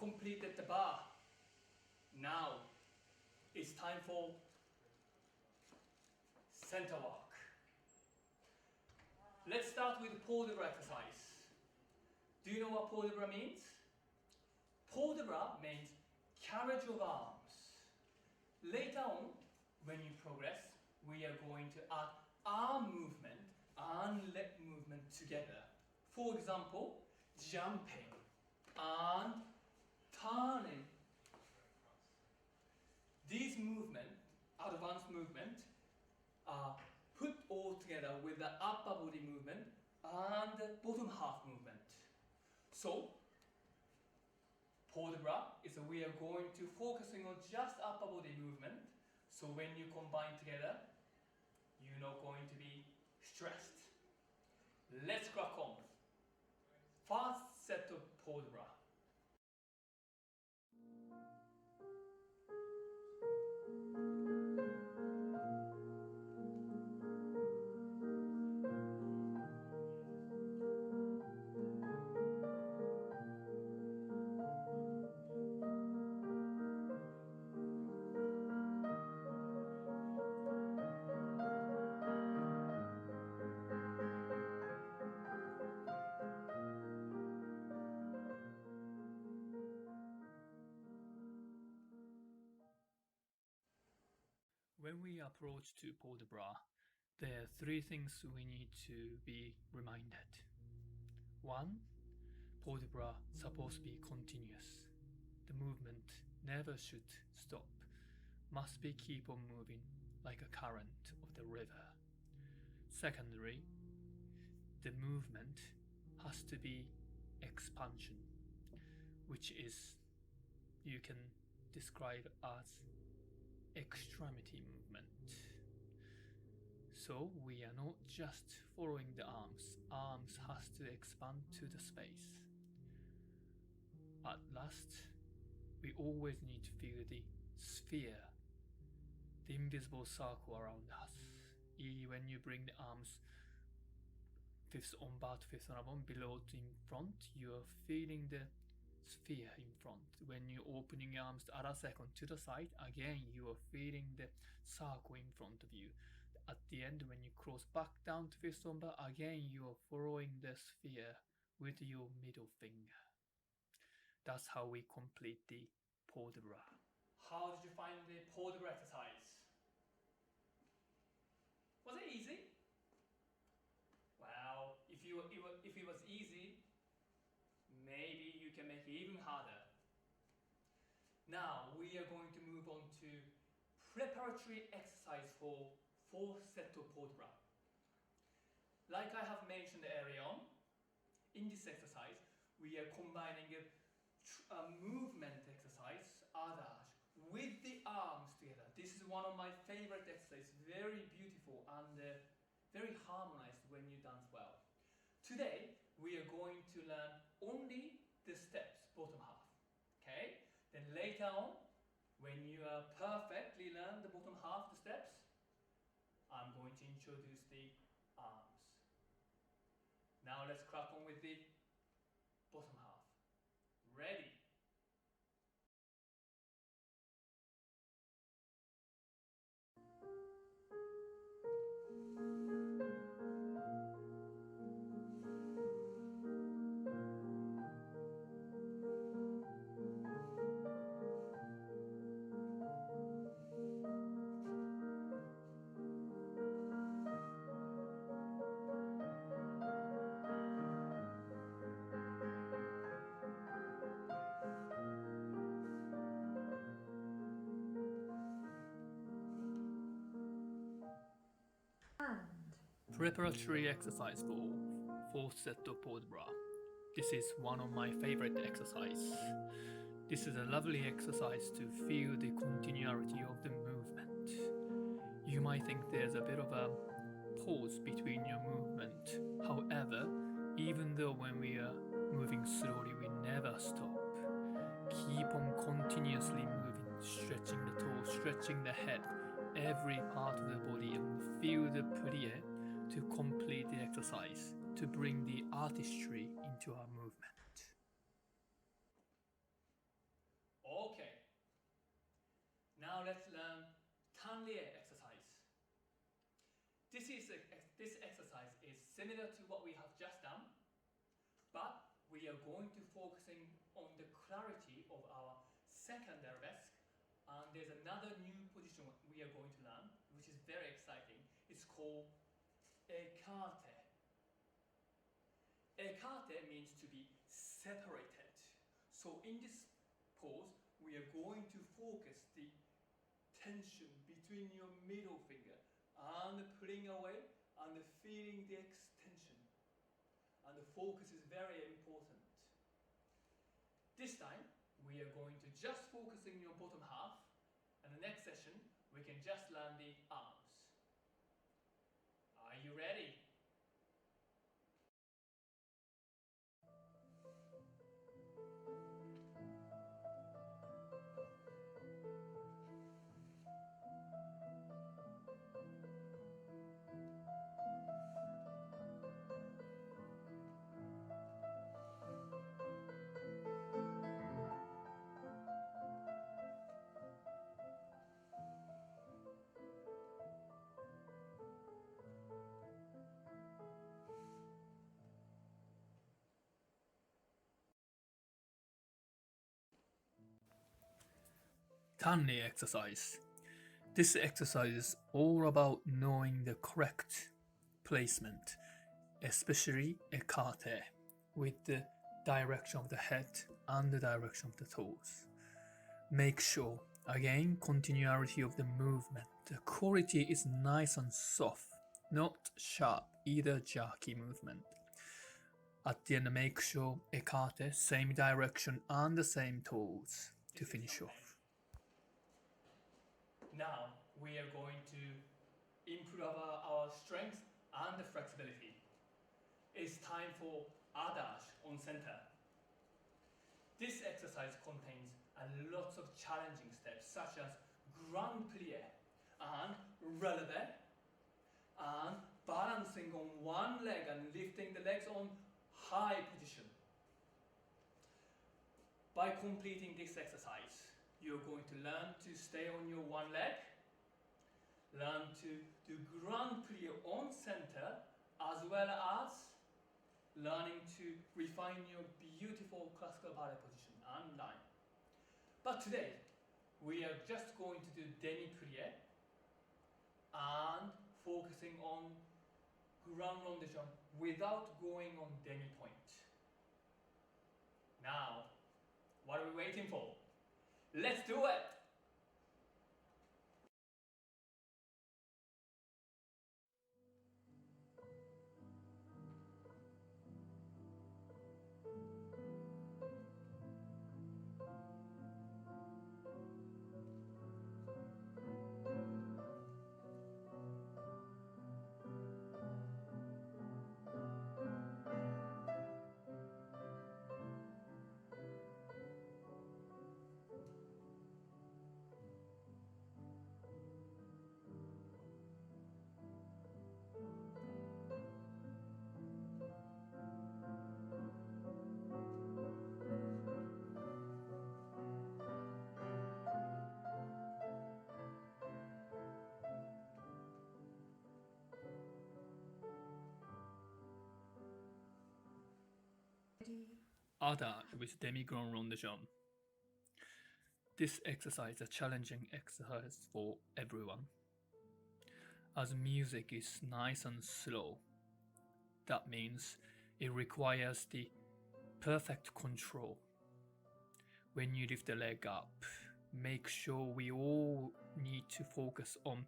completed the bar. Now it's time for center walk. Let's start with port de bras exercise. Do you know what port de bras means? Port de bras means carriage of arms. Later on, when you progress, we are going to add arm movement and leg movement together. For example, jumping and turning. These movements, advanced movement, are put all together with the upper body movement and the bottom half movement. So, port de bras is we are going to focusing on just upper body movement. So when you combine together, you're not going to be stressed. Let's crack on. First set of port de bras. When we approach to port de bras, there are three things we need to be reminded. One, port de bras supposed to be continuous. The movement never should stop. Must be keep on moving like a current of the river. Secondly, the movement has to be expansion, which is you can describe as extremity movement. So we are not just following the arms. Arms has to expand to the space. At last, we always need to feel the sphere, the invisible circle around us. When you bring the arms fifth on bar to fifth on a bone, below to in front, you are feeling the sphere in front. When you're opening your arms the other second to the side, again you are feeling the circle in front of you. At the end, when you cross back down to fifth on bar, again you are following the sphere with your middle finger. That's how we complete the port de bras. How did you find the port de bras exercise? Was it easy? Well, if it was easy, maybe you can make it even harder. Now we are going to move on to preparatory exercise for fourth set of port de bras. Like I have mentioned earlier on, in this exercise we are combining a movement exercise, Adage, with the arms together. This is one of my favorite exercises, very beautiful and very harmonized when you dance well. Today we are going to learn only the steps, bottom half. Okay? Then later on, when you are perfectly learn the bottom half, the steps, I'm going to introduce the arms. Now let's crack on with the bottom half. Ready? Preparatory exercise for fourth set of port de bras. This is one of my favorite exercises. This is a lovely exercise to feel the continuity of the movement. You might think there's a bit of a pause between your movement. However, even though when we are moving slowly, we never stop. Keep on continuously moving, stretching the toes, stretching the head, every part of the body, and feel the plie to complete the exercise, to bring the artistry into our movement. Now let's learn Tanlie exercise. This exercise is similar to what we have just done, but we are going to focusing on the clarity of our second arabesque, and there's another new position we are going to learn, which is very exciting. It's called Echappe. Echappe means to be separated. So in this pose, we are going to focus the tension between your middle finger and pulling away and feeling the extension. And the focus is very important. This time, we are going to just focus in your bottom half, and the next session, we can just learn the arms. Are you ready? Tanlie exercise. This exercise is all about knowing the correct placement, especially Echappe, with the direction of the head and the direction of the toes. Make sure, again, continuity of the movement. The quality is nice and soft, not sharp, either jerky movement. At the end, make sure Echappe, same direction and the same toes to finish off. Now we are going to improve our strength and the flexibility. It's time for Adage on center. This exercise contains a lot of challenging steps such as grand plie and releve and balancing on one leg and lifting the legs on high position. By completing this exercise, you're going to learn to stay on your one leg, learn to do grand plie on center, as well as learning to refine your beautiful classical ballet position and line. But today, we are just going to do demi-plie and focusing on grand rond de jambe without going on demi-point. Now, what are we waiting for? Let's do it! Adage with demi-grand rond de jambe. This exercise is a challenging exercise for everyone. As music is nice and slow, that means it requires the perfect control. When you lift the leg up, make sure we all need to focus on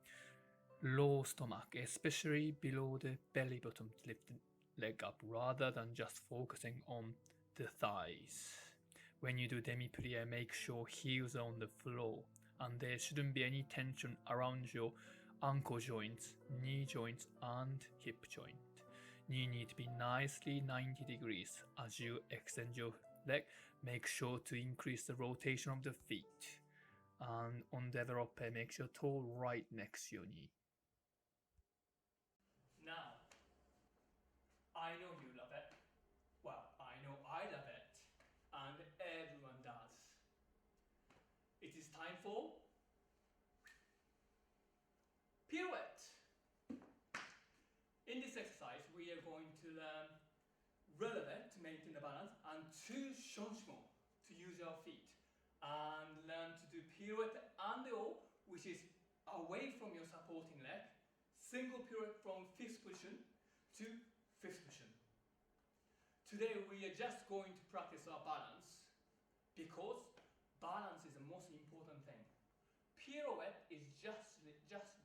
low stomach, especially below the belly button to lift the leg up, rather than just focusing on the thighs. When you do demi-plie, make sure heels are on the floor and there shouldn't be any tension around your ankle joints, knee joints and hip joint. Knee need to be nicely 90 degrees. As you extend your leg, make sure to increase the rotation of the feet. And on développé, make sure toe right next to your knee. Now, I know you love it. Well, I know I love it. And everyone does. It is time for Pirouette. In this exercise, we are going to learn releve to maintain the balance and two changements to use our feet, and learn to do pirouette and all, which is away from your supporting leg, single pirouette from fifth position to fifth position. Today we are just going to practice our balance, because balance is the most important thing. Pirouette is just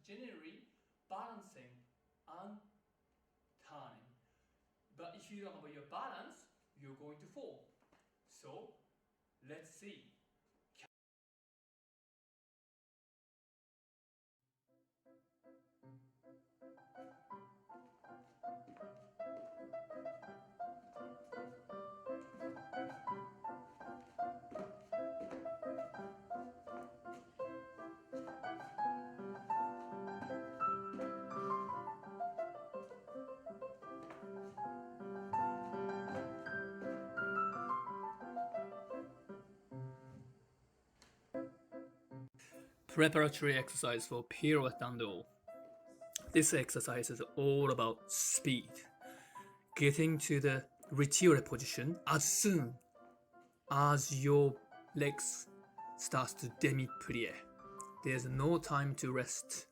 generally balancing and turning. But if you don't have your balance, you're going to fall. So let's see. Preparatory exercise for pirouette and all. This exercise is all about speed. Getting to the retire position as soon as your legs starts to demi-plie. There's no time to rest.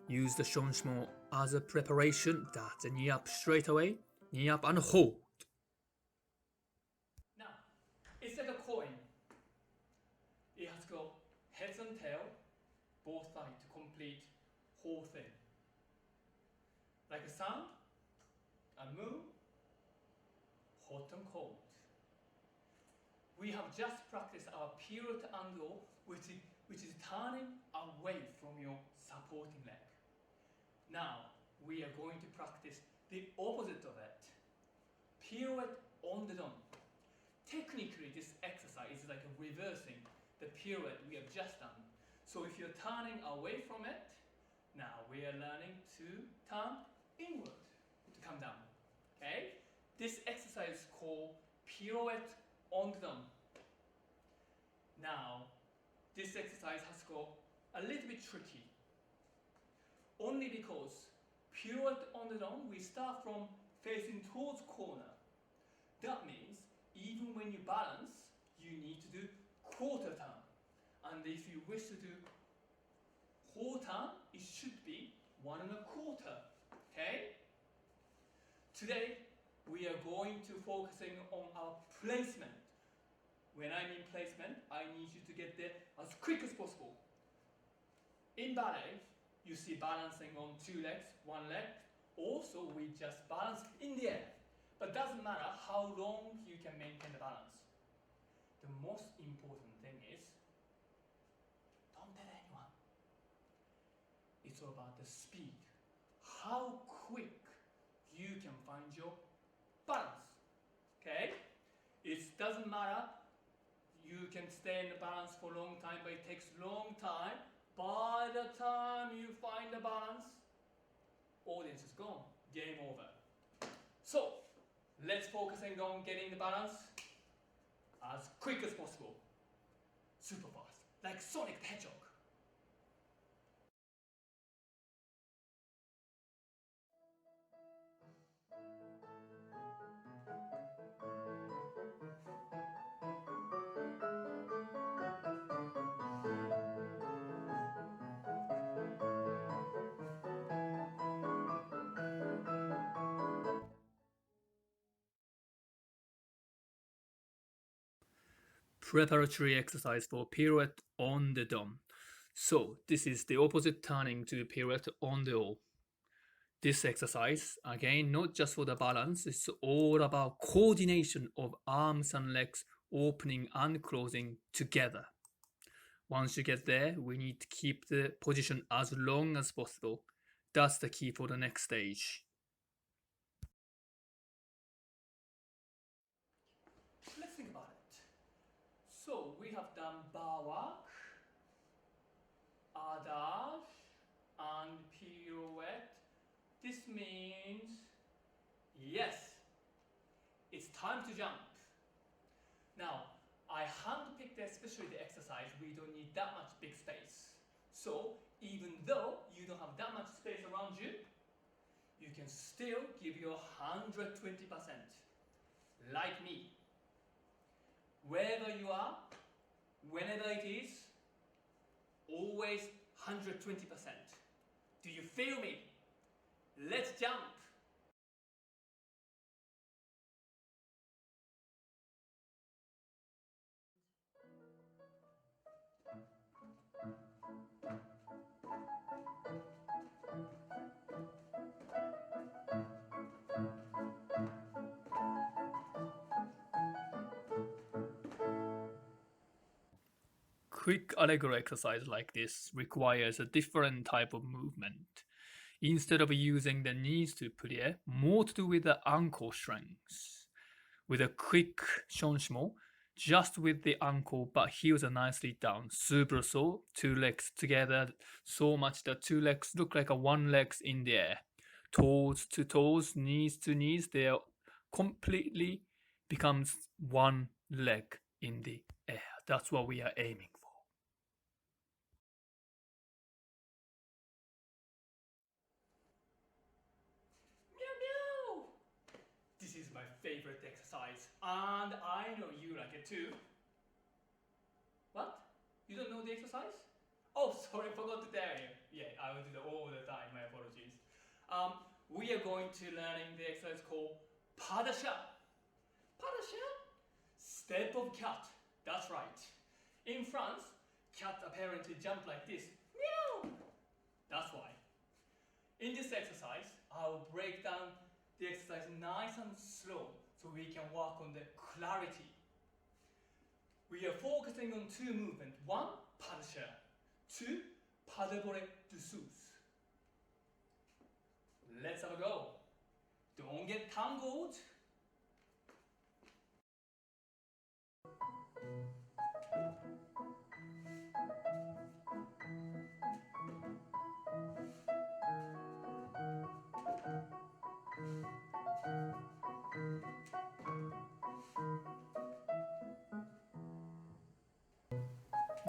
Use the changement as a preparation. That's a knee up straight away, knee up and hold. Now, it's like a coin. It has got heads and tail, both sides to complete whole thing. Like a sun, a moon, hot and cold. We have just practiced our pirouette angle, which is turning away from your supporting leg. Now we are going to practice the opposite of it. Pirouette on the dome. Technically, this exercise is like reversing the pirouette we have just done. So if you're turning away from it, now we are learning to turn inward to come down. Okay? This exercise is called pirouette on the dome. Now, this exercise has got a little bit tricky. Only because pirouette on the dome, we start from facing towards corner. That means even when you balance, you need to do quarter turn. And if you wish to do whole turn, it should be 1 1/4. Okay? Today we are going to focusing on our placement. When I mean placement, I need you to get there as quick as possible. In ballet, you see balancing on 2 legs, 1 leg. Also, we just balance in the air. But doesn't matter how long you can maintain the balance. The most important thing is, don't tell anyone. It's all about the speed. How quick you can find your balance. Okay? It doesn't matter. You can stay in the balance for a long time, but it takes a long time. By the time you find the balance, audience is gone. Game over. So, let's focusing on getting the balance as quick as possible. Super fast. Like Sonic the Hedgehog. Preparatory exercise for pirouette on the dome. So this is the opposite turning to pirouette on the all. This exercise, again, not just for the balance, it's all about coordination of arms and legs opening and closing together. Once you get there, we need to keep the position as long as possible. That's the key for the next stage. Let's think about it. So we have done bar work, adage, and pirouette. This means, yes, it's time to jump. Now, I handpicked especially the exercise, we don't need that much big space. So, even though you don't have that much space around you, you can still give your 120%, like me. Wherever you are, whenever it is, always 120%. Do you feel me? Let's jump! Quick allegro exercise like this requires a different type of movement. Instead of using the knees to plie, more to do with the ankle strength. With a quick changement, just with the ankle but heels are nicely down. Super so, two legs together so much that two legs look like a one legs in the air. Toes to toes, knees to knees, they are completely becomes one leg in the air. That's what we are aiming for. This is my favorite exercise, and I know you like it too. What? You don't know the exercise? Oh, sorry, I forgot to tell you. Yeah, I will do that all the time, my apologies. We are going to learning the exercise called pas de chat. Pas de chat? Step of cat. That's right. In France, cats apparently jump like this. Meow! That's why. In this exercise, I will break down the exercise nice and slow so we can work on the clarity. We are focusing on two movements. One, pas de chat. Two, pas de volet dessous. Let's have a go. Don't get tangled.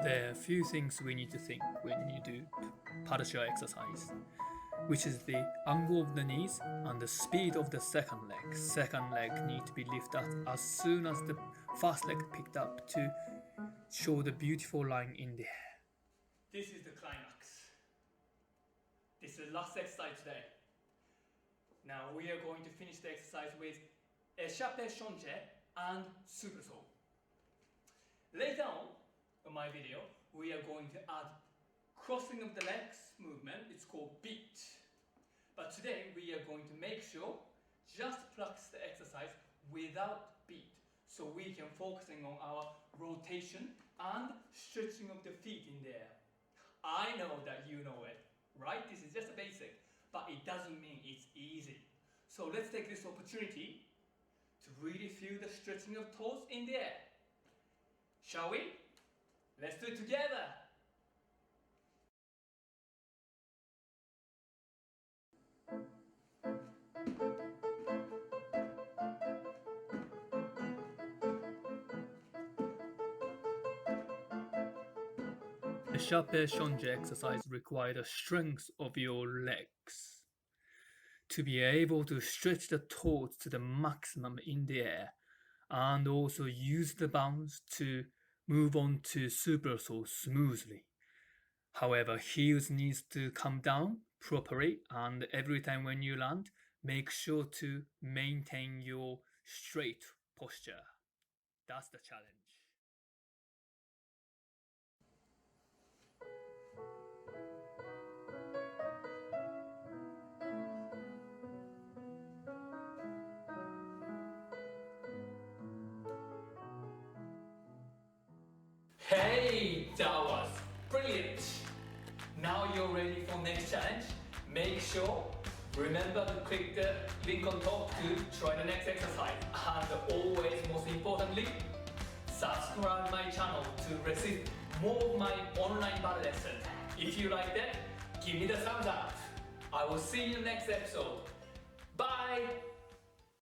There are a few things we need to think when you do pas de chat exercise, which is the angle of the knees and the speed of the second leg. Second leg need to be lifted up as soon as the first leg picked up to show the beautiful line in the air. This is the climax. This is the last exercise today. Now we are going to finish the exercise with Echappe and super saut. Later on in my video, we are going to add crossing of the legs movement. It's called beat. But today we are going to make sure just practice the exercise without beat, so we can focusing on our rotation and stretching of the feet in the air. I know that you know it, right? This is just a basic, but it doesn't mean it's easy. So let's take this opportunity to really feel the stretching of toes in the air. Shall we? Let's do it together! The Echappe exercise requires the strength of your legs to be able to stretch the toes to the maximum in the air and also use the bounce to move on to super saut smoothly. However, heels needs to come down properly, and every time when you land, make sure to maintain your straight posture. That's the challenge. Hey, that was brilliant! Now you're ready for next challenge. Make sure, remember to click the link on top to try the next exercise. And always, most importantly, subscribe my channel to receive more of my online ballet lessons. If you like that, give me the thumbs up. I will see you in the next episode. Bye!